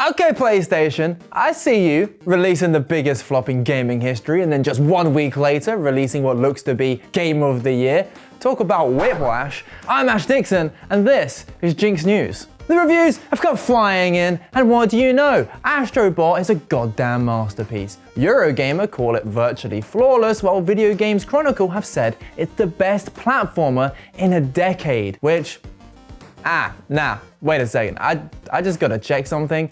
Okay, PlayStation, I see you releasing the biggest flop in gaming history and then just 1 week later releasing what looks to be Game of the Year. Talk about whiplash. I'm Ash Dixon and this is GINX News. The reviews have come flying in, and what do you know? Astrobot is a goddamn masterpiece. Eurogamer call it virtually flawless, while Video Games Chronicle have said it's the best platformer in a decade, which... wait a second, I just gotta check something.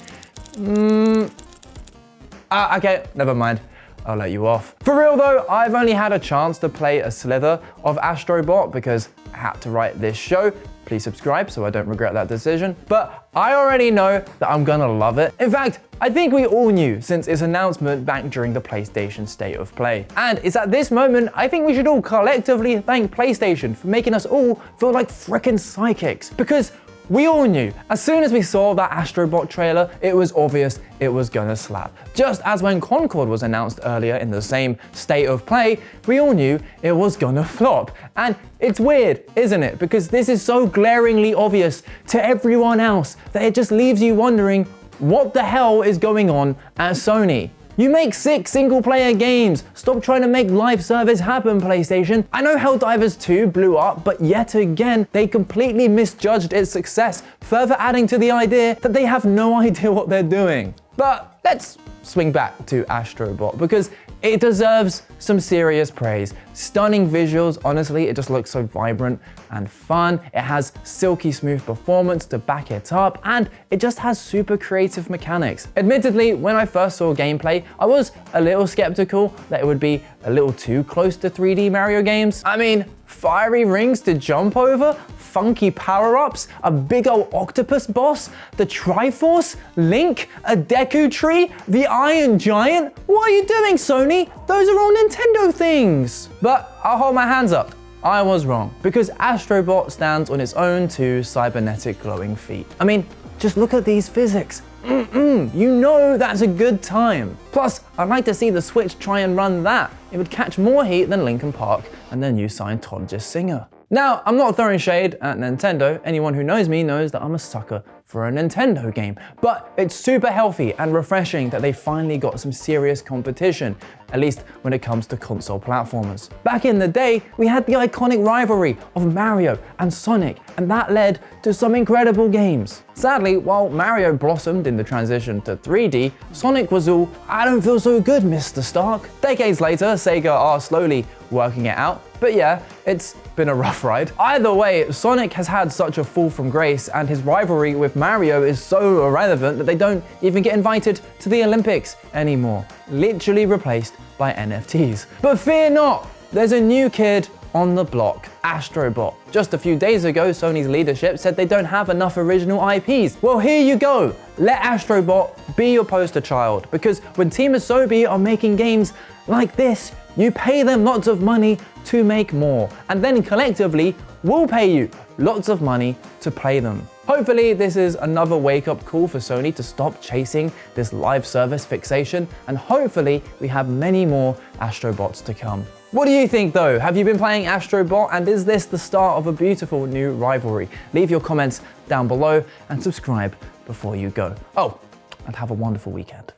Okay, never mind. I'll let you off. For real though, I've only had a chance to play a slither of Astrobot because I had to write this show. Please subscribe so I don't regret that decision. But I already know that I'm gonna love it. In fact, I think we all knew since its announcement back during the PlayStation State of Play. And it's at this moment, I think we should all collectively thank PlayStation for making us all feel like frickin' psychics. Because we all knew, as soon as we saw that Astrobot trailer, it was obvious it was gonna slap. Just as when Concord was announced earlier in the same State of Play, we all knew it was gonna flop. And it's weird, isn't it? Because this is so glaringly obvious to everyone else that it just leaves you wondering what the hell is going on at Sony. You make 6 single-player games. Stop trying to make live service happen, PlayStation. I know Helldivers 2 blew up, but yet again, they completely misjudged its success, further adding to the idea that they have no idea what they're doing. But let's swing back to Astrobot, because it deserves some serious praise. Stunning visuals, honestly, it just looks so vibrant and fun. It has silky smooth performance to back it up, and it just has super creative mechanics. Admittedly, when I first saw gameplay, I was a little skeptical that it would be a little too close to 3D Mario games. I mean, fiery rings to jump over, funky power-ups, a big old octopus boss, the Triforce, Link, a Deku Tree, the Iron Giant. What are you doing, Sony? Those are all Nintendo things. But I'll hold my hands up. I was wrong, because Astrobot stands on its own 2 cybernetic glowing feet. I mean, just look at these physics. You know that's a good time. Plus, I'd like to see the Switch try and run that. It would catch more heat than Linkin Park and their new Scientologist singer. Now, I'm not throwing shade at Nintendo. Anyone who knows me knows that I'm a sucker for a Nintendo game. But it's super healthy and refreshing that they finally got some serious competition, at least when it comes to console platformers. Back in the day, we had the iconic rivalry of Mario and Sonic, and that led to some incredible games. Sadly, while Mario blossomed in the transition to 3D, Sonic was all, "I don't feel so good, Mr. Stark." Decades later, Sega are slowly working it out, but yeah, it's been a rough ride. Either way, Sonic has had such a fall from grace, and his rivalry with Mario is so irrelevant that they don't even get invited to the Olympics anymore. Literally replaced by NFTs. But fear not, there's a new kid on the block, Astrobot. Just a few days ago, Sony's leadership said they don't have enough original IPs. Well, here you go. Let Astrobot be your poster child, because when Team Asobi are making games like this, you pay them lots of money to make more, and then collectively, we'll pay you lots of money to play them. Hopefully, this is another wake-up call for Sony to stop chasing this live service fixation, and hopefully, we have many more Astrobots to come. What do you think though? Have you been playing Astrobot, and is this the start of a beautiful new rivalry? Leave your comments down below and subscribe before you go. Oh, and have a wonderful weekend.